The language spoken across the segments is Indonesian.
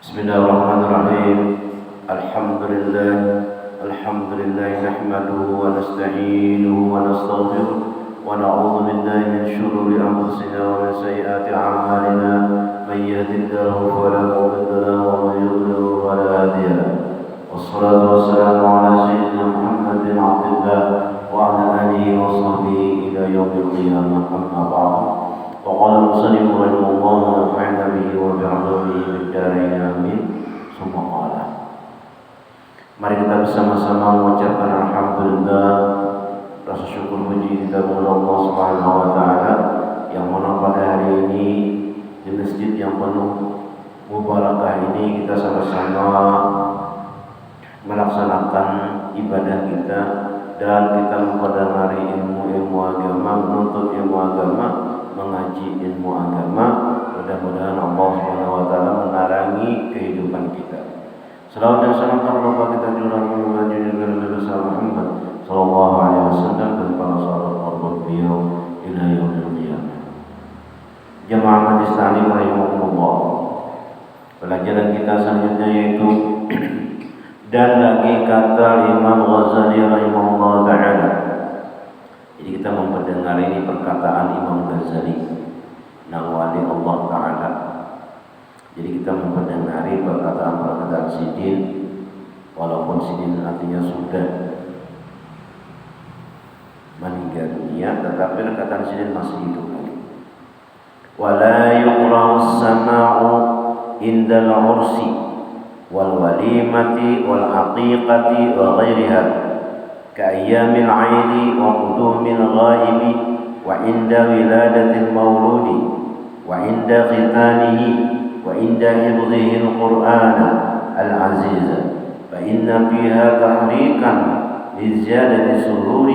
Bismillahirrahmanirrahim. Alhamdulillah. Alhamdulillah nahmaduhu wa nasta'inuhu wa nastaghfiruh wa na'udzu billahi min shururi anfusina wa min sayyiati a'malina. Man yahdihillahu fala mudilla lahu wa man yudlil fala hadiya lahu. Wassalatu wassalamu ala sayyidina Muhammadin 'abdillah wa ala alihi wa sahbihi ila yaumil qiyamah. Amma ba'du. وقال المصنف رحمه الله ونفعنا به وبعلومه في الدارين آمين. ثم قال, mari kita bersama-sama mengucapkan alhamdulillah, rasa syukur puji kita kepada Allah Subhanahu wa taala yang mana pada hari ini di masjid yang penuh mubarakah ini kita sama-sama melaksanakan ibadah kita dan kita mempelajari ilmu agama, menuntut ilmu agama, mengaji ilmu agama. Mudah-mudahan Allah Subhanahu wa taala menarangi kehidupan kita. Selawat dan salam kepada kita junjungan Nabi Muhammad sallallahu alaihi wasallam dan para sahabat beliau ila yaumil qiyamah. Jemaah majelis taklim rahimakumullah. Pelajaran kita selanjutnya yaitu dan lagi kata Imam Ghazali rahimahullah taala. Jadi kita memperdengar ini perkataan Imam Ghazali, Nawali Allah Ta'ala. Jadi kita memperdengari perkataan Sidin, walaupun Sidin artinya sudah meninggal dunia, tetapi perkataan Sidin masih hidup lagi. Wala yuqra'u as-sama'u indal ursi wal walimati wal aqiqati wa ghairiha كأيام العيد وقدوم الغائب وعند ولادة المولود وعند ختانه وعند حفظه القرآن العزيز فإن فيها تحريكا لزيادة سرور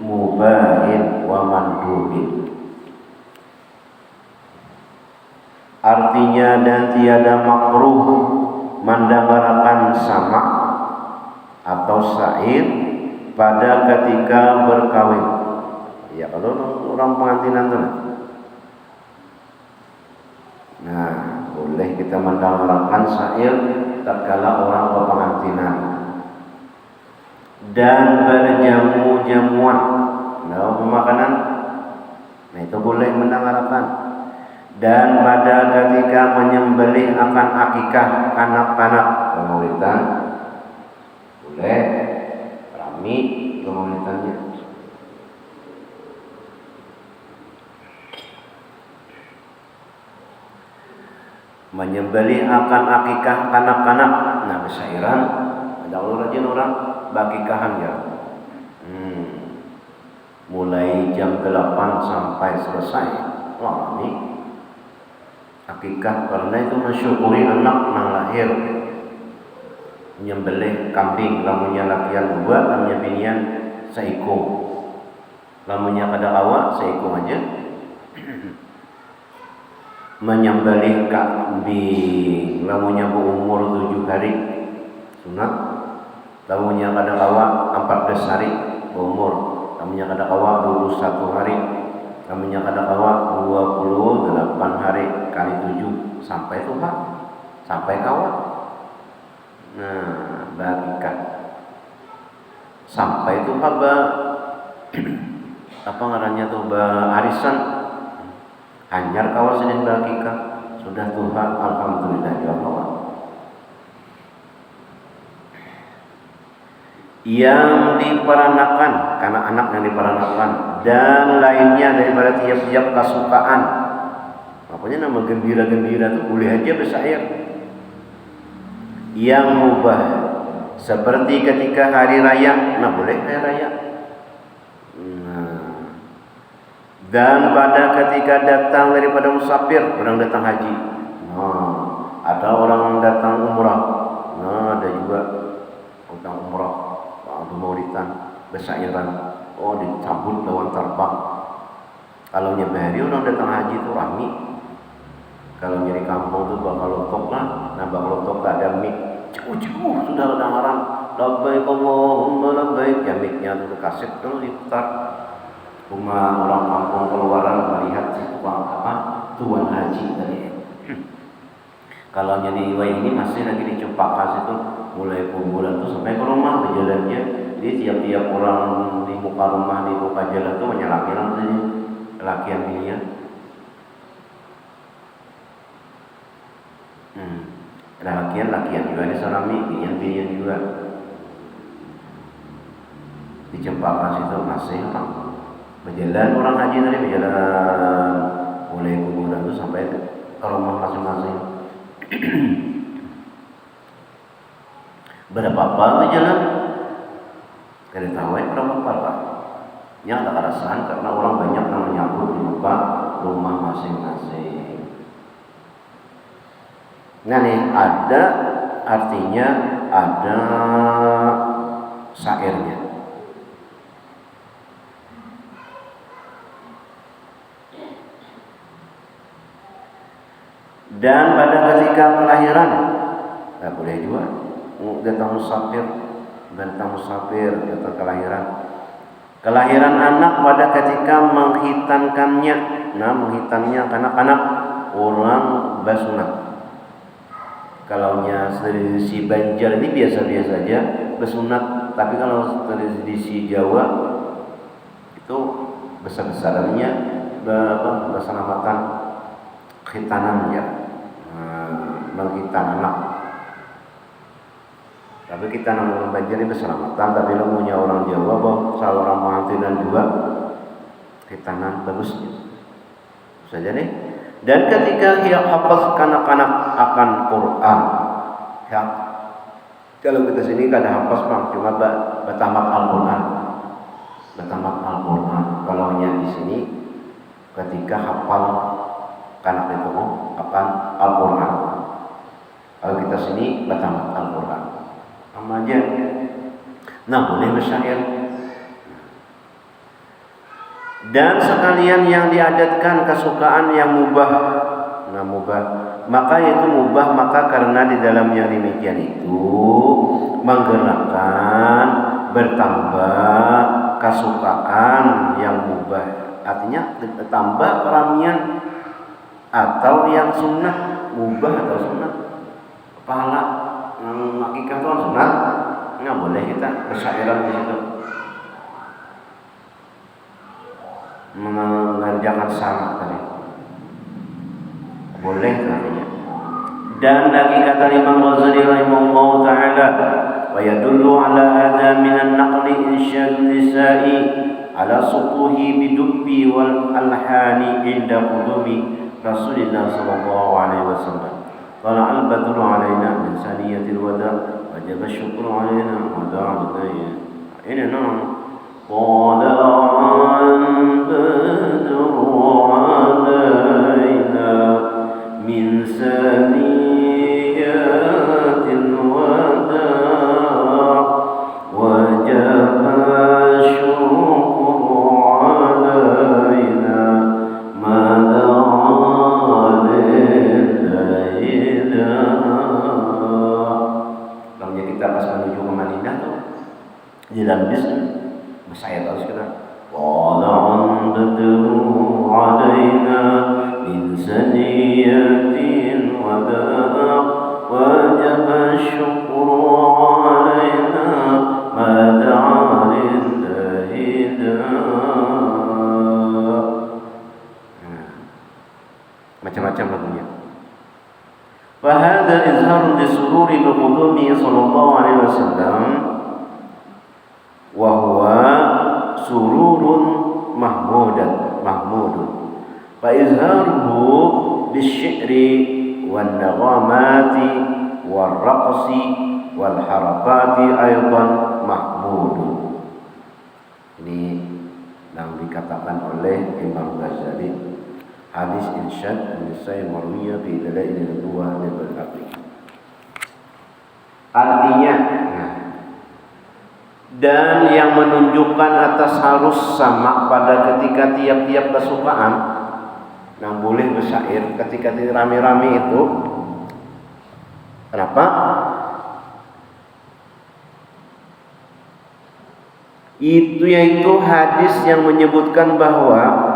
مباح ومندوب. Artinya dan tiada makruh mendengarkan sama atau syair pada ketika berkawin. Ya kalau orang pengantinan tuh. Nah, boleh kita mendengarkan syair tatkala orang berpengantinan. Dan berjamu-jamuan, dalam makanan. Nah, itu boleh mendengarkan. Dan pada ketika menyembelih akan akikah kanak-kanak pengawitan boleh. Kami komunitasnya menyembelih akan akikah kanak-kanak. Nah, besyairan ada rajin orang bakikahan ya. Mulai jam 8 sampai selesai. Wah, ini akikah karena itu mensyukuri anak yang lahir. Menyembelih kambing, lamunnya lakian 2, lamunnya binian seekor. Lamunnya kada awak seekor aja. Menyembelih kambing, lamunnya berumur 7 hari sunat. Lamunnya kada awak 14 hari berumur. Lamunnya kada awak 21 hari. Lamunnya kada awak 28 hari kali 7 sampai itu Pak. Sampai kawak. Nah, bagikan sampai itu apa ngarannya tuh arisan hanyar kawas Senin bagikan sudah Tuhan alhamdulillah ya Allah. Yang diperanakan karena anak yang diperanakan dan lainnya daripada tiap-tiap kesukaan. Pokoknya nama gembira-gembira tuh boleh aja bersair. Yang mubah seperti ketika hari raya, nah boleh hari raya. Nah, dan pada ketika datang daripada musafir, orang datang haji. Nah, ada orang datang umrah. Nah, ada juga datang umrah, waktu mauritan, bersairan. Oh, dicabut lawan terbang. Kalau nyebari orang datang haji itu rami. Kalau nyari kampung tuh bakal lotok lah. Nah bakal lotok tak ada mic. Jauh-jauh sudah ada orang. Labbaik Allahumma labbaik. Ya micnya tuh kaset terus diputar. Rumah orang kampung keluaran melihat si tuan haji tadi. Kalau yang di Iwai ini masih lagi di Cempaka situ, mulai kumpulan tuh sampai ke rumah berjalannya. Jadi tiap-tiap orang di muka rumah, di muka jalan tuh menyalakan ini lakian dia. Ada lakian juga di Sarami, bian juga. Di Cempaka situ masih berjalan orang haji tadi berjalan mulai kuburan tuh sampai ke rumah masing-masing. Berapa apa jalan? Kada tahu berapa apa. Yang ada kerasahan karena orang banyak yang menyambut di muka rumah masing-masing. Nah nih ada artinya ada syairnya. Dan pada ketika kelahiran, tak boleh juga datang musafir, datang kelahiran. Kelahiran anak pada ketika menghitankannya, menghitannya kanak-kanak orang basunat. Kalau dari si Banjar ini biasa-biasa aja bersunat, tapi kalau dari si Jawa itu besar-besarannya berselamatan khitanan ya, menghitan anak. Tapi kita orang Banjar ini berselamatan, tapi lo punya orang Jawa, salah orang pengantinan juga khitanan bagus saja nih. Dan ketika ia hafaz kanak-kanak akan Quran, ya, kalau kita sini kada hafaz bang, cuma bertamat Al-Quran, Kalau di sini ketika hafal kanak itu akan Al-Quran, kalau kita sini bertamat Al-Quran, sama aja. Nah boleh bersyair. Dan sekalian yang diadatkan kesukaan yang mubah, maka itu mubah, maka karena di dalam yang demikian itu menggerakkan bertambah kesukaan yang mubah, artinya bertambah keramian atau yang sunnah, mubah atau sunnah, pahala hakikat itu sunnah, nggak boleh kita bersairan di situ. Mengerjakan sama tadi boleh katanya. Dan lagi kata Imam Ghazali rahimahullah taala, wa yadullu ala hadha min an-naqli insya'ul nisa'i ala sutuhi bidubbi wal alhani inda qudumi Rasulillah sallallahu alaihi wasallam. Qala al-badru alaina min saniyatil wada wajaba syukru alaina wa da'alaya. Ini قال البدر علينا من ثنيات الوداع وجب الشكر علينا ما دعا للهدى. Namanya kita pas menuju ke Madinah tuh di dalam bis saya harus kena Qala badru alaina min saniyatin wada wajaba syukru alaina ma da'a lillahi macam-macam lagunya. Fahada izharun lisururi biqudumi sallallahu alaihi wasallam wa huwa sururun mahmudun fa izharuhu bisy'ri wan naghamati war raqsi wal harakati aidan mahmudun. Ini yang dikatakan oleh Imam Ghazali, hadis insyad an-nisa'i marwiyah fi dalail an-nubuwah lil Baihaqi. Artinya dan yang menunjukkan atas harus sama pada ketika tiap-tiap kesukaan yang boleh bersyair ketika rame-rame itu. Kenapa? Itu yaitu hadis yang menyebutkan bahwa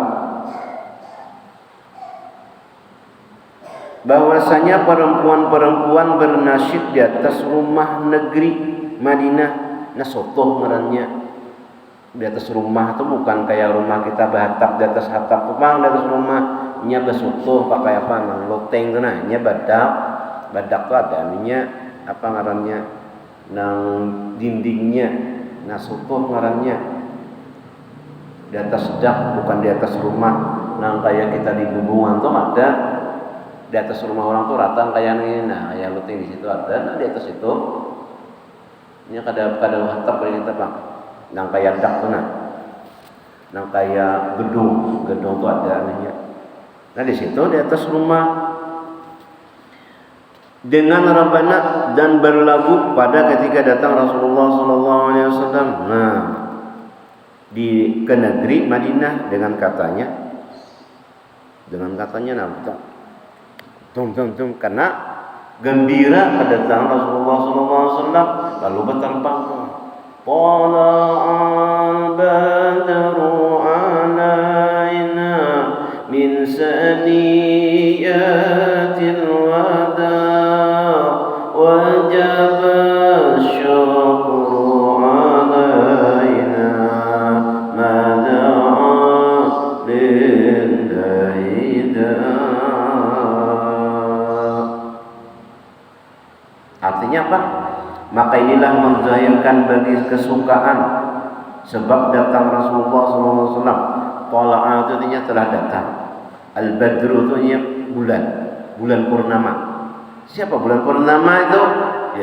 bahwasanya perempuan-perempuan bernasyid di atas rumah negeri Madinah. Nasotoh ngarannya. Di atas rumah itu bukan kayak rumah kita batap di atas atap, bang di atas rumah nya besutuh pakai apa nang loteng tuh nah nya badak tuh ada nya apa ngarannya nang dindingnya nasutuh ngarannya di atas dak bukan di atas rumah nang kayak kita di gubungan tuh ada di atas rumah orang tuh rata kayak ini nah kayak loteng di situ ada nah di atas itu nya kada atap kayak kita bang nang kayak dak tuh nang kayak gedung tuh ada namanya. Nah di situ di atas rumah dengan Rabbana dan berlagu pada ketika datang Rasulullah sallallahu alaihi wasallam. Nah di ke negeri Madinah dengan katanya nah tung karena gembira kedatangan Rasulullah sallallahu alaihi wasallam lalu berterbang. طلع البدر علينا من ثنيات الوداع وجب الشكر علينا ما دعا لله داع. Artinya apa? Maka inilah menzahirkan bagi kesukaan sebab datang Rasulullah SAW. Tala'a itu artinya telah datang. Al-Badru itu artinya bulan purnama. Siapa bulan purnama itu?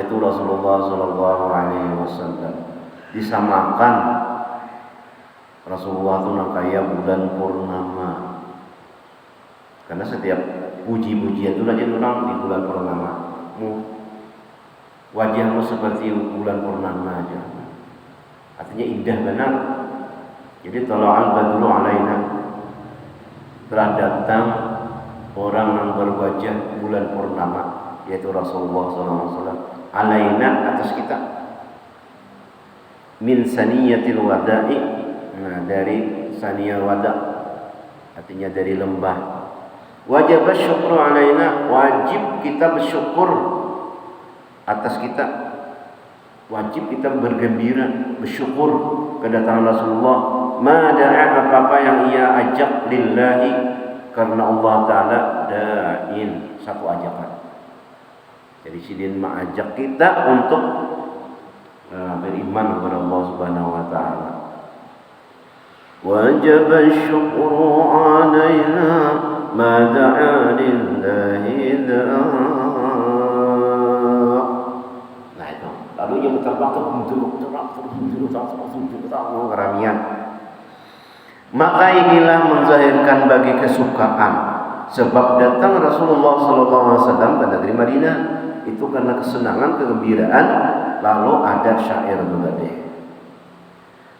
Yaitu Rasulullah SAW. Disamakan Rasulullah itu nakaya bulan purnama. Karena setiap puji-pujian itu aja orang di bulan purnama. Wajahmu seperti bulan purnama aja. Artinya indah benar. Jadi tala'al badru alaina, telah datang orang yang berwajah bulan purnama, yaitu Rasulullah SAW. Alaina atas kita. Min saniyatil wada'i, nah dari saniyah wada, artinya dari lembah. Wajib bersyukur alaina, wajib kita bersyukur atas kita, wajib kita bergembira, bersyukur kedatangan Rasulullah. Ma da'a apa-apa yang ia ajak lillahi karena Allah Ta'ala da'in, satu ajakan. Jadi sidin mengajak kita untuk beriman kepada Allah Subhanahu wa taala. Wajib syukru alaina ma da'a lillahi da'a. Lalu yang terbang keramian. Maka inilah menzahirkan bagi kesukaan sebab datang Rasulullah SAW ke negeri Madinah itu karena kesenangan, kegembiraan, lalu ada syair juga deh.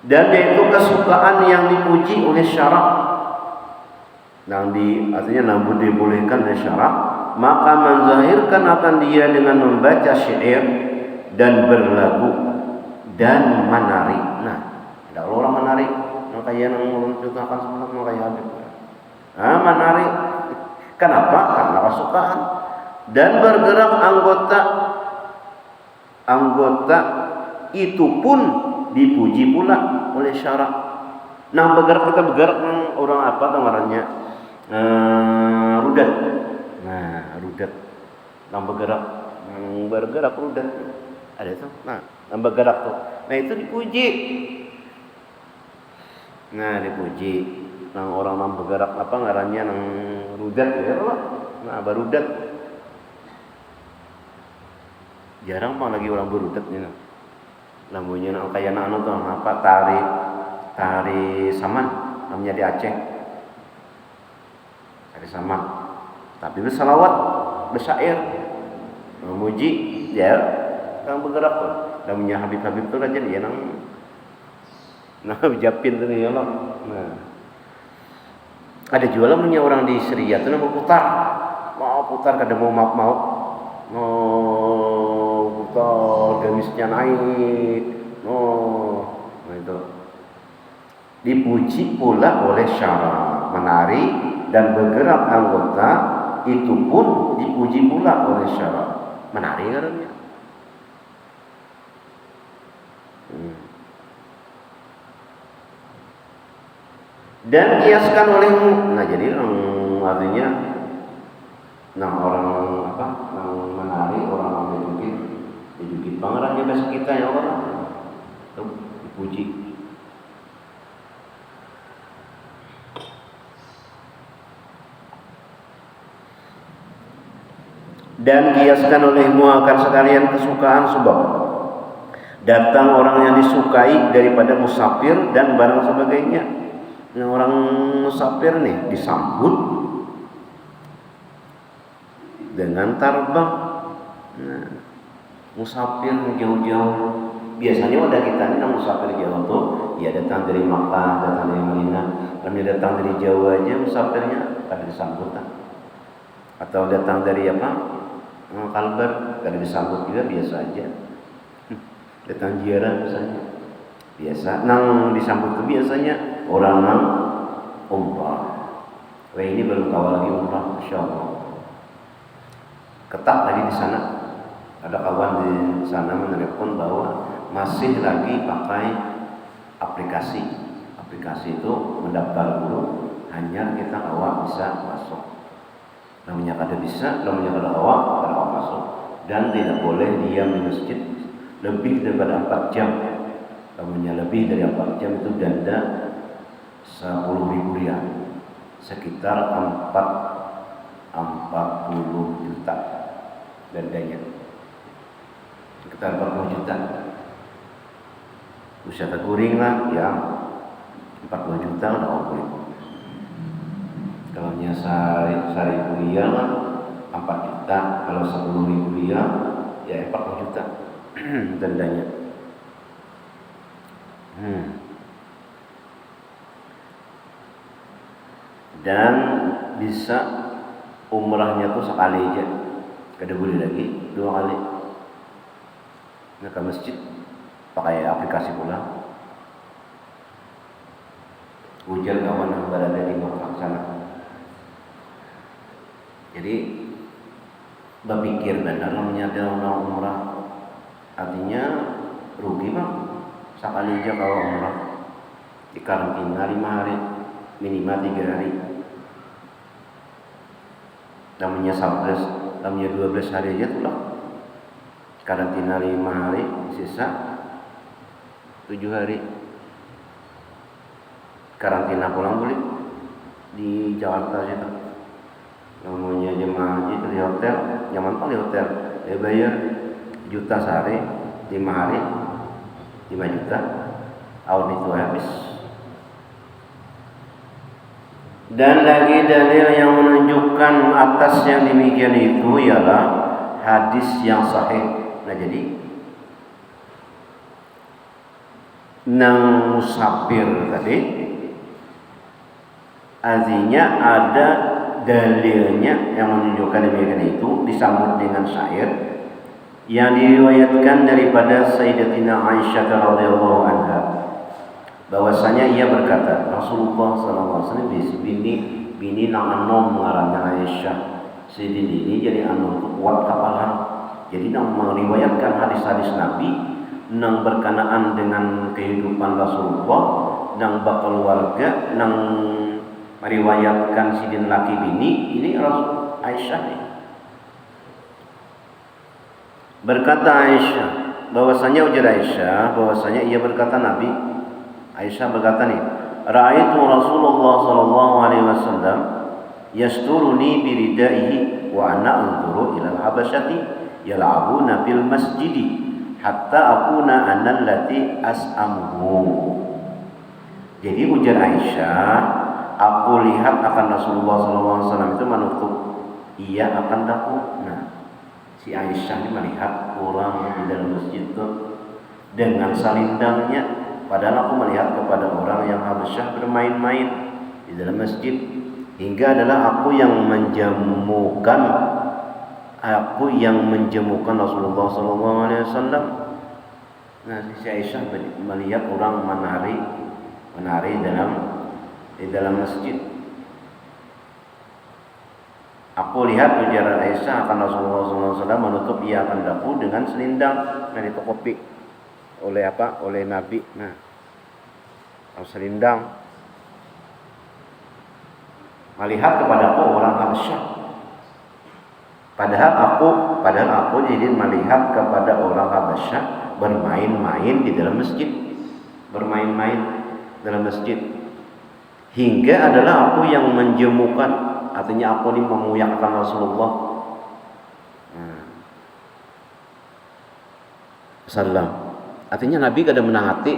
Dan yaitu kesukaan yang dipuji oleh syarak, artinya namun dibolehkan oleh syarak, maka menzahirkan akan dia dengan membaca syair dan berlagu dan menari. Nah, ada orang menari, makanya nang menceritakan sebenarnya kayak Habib. Menari. Kenapa? Karena kesukaan dan bergerak anggota itu pun dipuji pula oleh syarak. Nah, kita bergerak orang apa namanya? Rudat. Nah, rudat. Bergerak rudat. Ada itu. Nah, bergerak tuh. Nah, itu dipuji. Dipuji. Orang yang bergerak apa ngarannya nang rudat ya Allah. Nah, barudat. Jarang mah lagi orang berudat nih. Namanya nang kayak anu tuh apa tari saman namanya di Aceh. Tari saman. Tapi bersalawat, bersyair, memuji ya yang bergerak tuh. Namanya Habib tuh aja dia nang japin tuh ya Allah. Nah. Ada juga namanya orang di Syria tuh mau putar kada mau putar gamisnya naik. Nah itu dipuji pula oleh syarak, menari dan bergerak anggota itu pun dipuji pula oleh syarak. Menari karena. Dan kiaskan olehmu. Nah jadi artinya orang apa? Menari orang dijukit pangerannya bahasa kita ya orang. Tuh dipuji. Dan kiaskan olehmu akan sekalian kesukaan sebab datang orang yang disukai daripada musafir dan barang sebagainya. Yang orang musafir nih disambut dengan tarbang. Nah, musafir jauh-jauh. Biasanya udah kita nih musafir jauh tuh, ya datang dari Makkah, datang dari Madinah. Kalau dia datang dari Jawa aja musafirnya pada disambut. Atau datang dari apa? Kalbar, kalau disambut juga biasa aja. Datang ziarah misalnya, biasa. Disambut itu biasanya orang umrah. Wah ini belum kawal lagi umrah, masya Allah. Ketat lagi di sana. Ada kawan di sana menelepon bahwa masih lagi pakai aplikasi. Aplikasi itu mendaftar dulu, hanya kita awak bisa masuk. Namanya kada bisa, namanya kada awak masuk. Dan tidak boleh diam di masjid lebih daripada 4 jam. Namanya lebih dari 4 jam itu denda 10.000 riyal, sekitar 40 juta dendanya. Sekitar 40 juta. Wisata guring lah ya 40 juta udah boleh. Kalau sehari kuliah lah 4 juta, kalau 10.000 riyal ya 40 juta dendanya. Dan bisa umrahnya tuh sekali aja, kada boleh lagi 2 kali. Nah ke masjid pakai aplikasi pula. Ujar kawan yang berada di Makkah sana. Jadi berpikir benar namanya orang umrah, artinya rugi bang. Sekali aja kalau umrah di karantina 5 hari, minimal 3 hari. Namanya 12 hari aja tuh lah. Karantina 5 hari, sisa 7 hari. Karantina pulang boleh di Jakarta situ. Namanya jemaah haji di hotel, nyaman di hotel. Dia bayar juta sehari, 5 hari, 5 juta. Tahun itu habis. Dan lagi dalil yang menunjukkan atas yang demikian itu ialah hadis yang sahih. Nah jadi musafir tadi artinya ada dalilnya yang menunjukkan demikian itu disambut dengan syair yang diriwayatkan daripada Sayyidatina Aisyah radhiyallahu anha bahwasanya ia berkata Rasulullah SAW bini nang anom ngarannya Aisyah sidin ini jadi anom kuat kapalan jadi nang meriwayatkan hadis-hadis Nabi nang berkenaan dengan kehidupan Rasulullah nang berkeluarga nang meriwayatkan sidin laki bini ini Rasul Aisyah nih. Berkata Aisyah bahwasanya ujar Aisyah bahwasanya ia berkata Nabi Aisyah berkata nih ra'aitu Rasulullah sallallahu alaihi wasallam yasturuni biridaihi wa ana anzuru ila al-habasyati yal'abuna fil masjidi hatta akuna ana allati as'amuhu. Jadi ujar Aisyah aku lihat akan Rasulullah SAW itu menutup ia akan daku. Nah, si Aisyah ini melihat orang di dalam masjid itu dengan salindangnya, padahal aku melihat kepada orang yang Habasyah bermain-main di dalam masjid, hingga adalah aku yang menjemukan Rasulullah SAW. Nah, si Aisyah melihat orang menari di dalam masjid. Aku lihat ujaran Aisyah akan Rasulullah SAW menutup ia akan daku dengan selindang. Nah, ditutupi oleh apa? Oleh Nabi. Nah, selindang. Melihat kepadaku orang Habasyah. Padahal aku jadi melihat kepada orang Habasyah bermain-main di dalam masjid. Bermain-main dalam masjid. Hingga adalah aku yang menjemukan. Artinya aku ini memuyakkan Rasulullah Sallam. Artinya Nabi kada menangati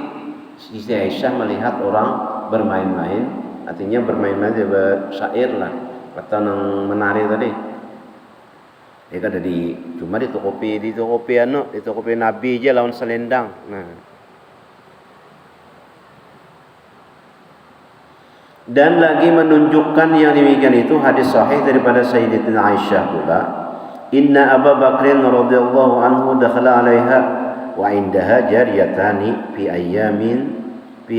Siti Aisyah melihat orang bermain-main. Artinya bermain-main dia bersyair lah atau nang menari tadi. Dia kada cuma ditutupi Nabi aja lawan selendang. Nah. Dan lagi menunjukkan yang demikian itu hadis sahih daripada Sayyidatina Aisyah pula. Inna Abu Bakrin radhiyallahu anhu dakhala 'alaiha wa 'indaha jariyatani fi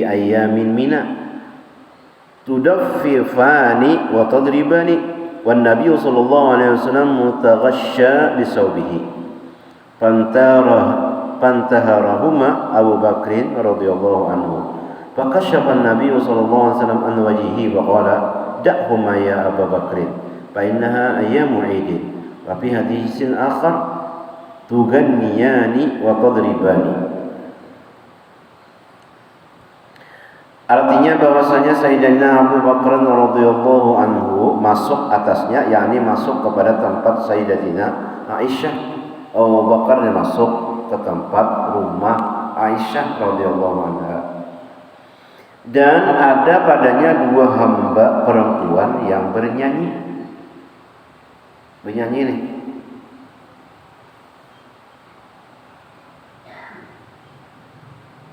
ayyamin mina tudaffifani wa tadribani wan nabiy sallallahu alaihi wasallam mutaghashsha bi thawbihi fantaharahuma Abu Bakrin radhiyallahu anhu. فكشف النبي صلى الله عليه وسلم عن وجهه وقال دعهما يا أبا بكر فإنها أيام عيد وفي حديث آخر تغنيان وتضربان. Artinya bahwasanya Sayyidina Abu Bakar radhiyallahu anhu masuk atasnya, yakni masuk kepada tempat Sayyidatina Aisyah. Abu Bakar masuk ke tempat rumah Aisyah radhiyallahu anha. Dan ada padanya dua hamba perempuan yang bernyanyi nih.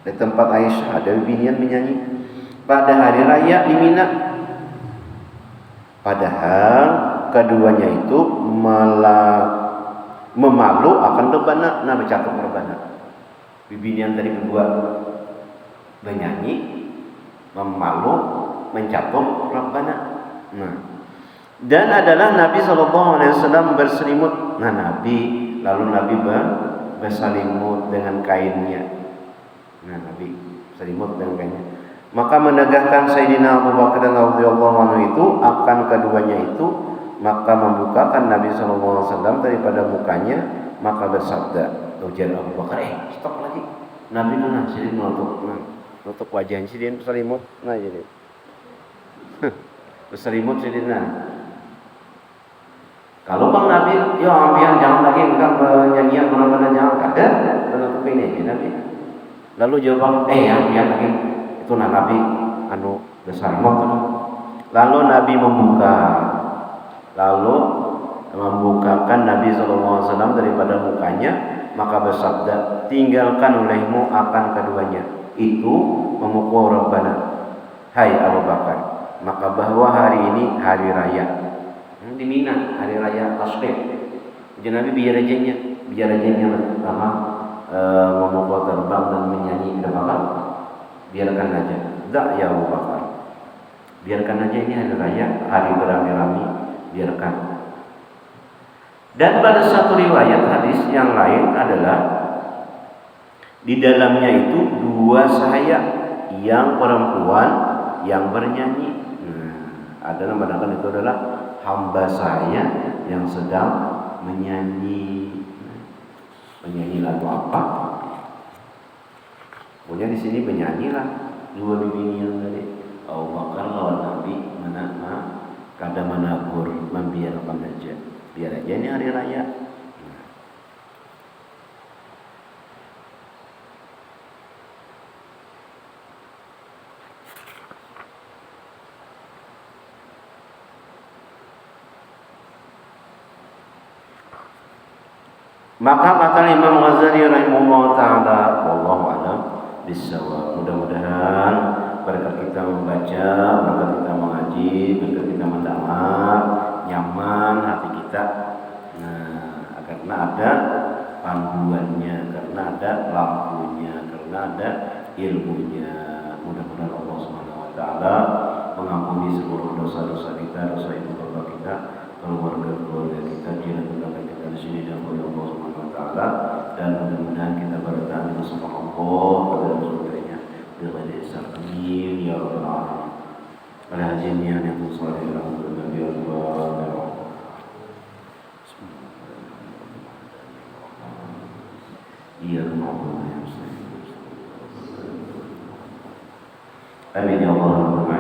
Di tempat Aisyah ada binian menyanyi pada hari raya di Mina. Padahal keduanya itu memalu akan rebana. Nah, bercatuk rebana. Bibinian dari kedua menyanyi, memalu, mencatuk Rabbana. Nah, dan adalah Nabi SAW berselimut. Nah, Nabi berselimut dengan kainnya. Nah, Nabi berselimut dengan kainnya. Maka menegahkan Sayyidina Abu Bakar radhiyallahu anhu itu akan keduanya itu, maka membukakan Nabi SAW daripada mukanya, maka bersabda, ujar Abu Bakar, stop lagi. Nabi itu jadi nutup wajahnya si dia berselimut. Nah, jadi berselimut si dia. Kalau Bang Nabi, ya ambian jangan lagi engkau penyanyian benar-benar jangan ada menutup ini aja Nabi. Lalu jawab, ambian lagi itu Nabi berselimut. Lalu Nabi membukakan Nabi SAW daripada mukanya, maka bersabda, tinggalkan olehmu akan keduanya. Itu memukul Rabbana. Hai Abu Bakar, maka bahwa hari ini hari raya di Mina, hari raya Tasyrik. Jadi Nabi biar ajanya pertama memukul terbang dan menyanyi ada apa? Biarkan aja. Tak ya Abu Bakar. Biarkan aja, ini hari raya, hari beramai-ramai, biarkan. Dan pada satu riwayat hadis yang lain adalah di dalamnya itu dua saya yang perempuan yang bernyanyi. Ada namanya itu adalah hamba saya yang sedang menyanyi. Menyanyi lagu apa? Pokoknya di sini menyanyi lah dua bibini yang tadi. Abu Bakar lawan Nabi kada menakur, membiarkan aja. Biar aja ini hari raya. Maka kata Imam Ghazali rahimahullah ta'ala, wallahu a'lam bissawab. Mudah-mudahan berkat kita membaca, berkat kita mengaji, berkat kita mendengar, nyaman hati kita. Nah, karena ada panduannya, karena ada lampunya, karena ada ilmunya. Mudah-mudahan Allah Subhanahu wa taala mengampuni seluruh dosa-dosa kita, dosa ibu bapa kita, keluarga-keluarga kita, jiran tetangga kita di sini dan oleh Allah Subhanahu wa taala, dan mudah-mudahan kita bertahan bersama Allah pada surganya dengan ihsan. Amin ya rabbal alamin. Ala jami'an yang salih Nabi Allah. Iya Allah. Amin ya Allah.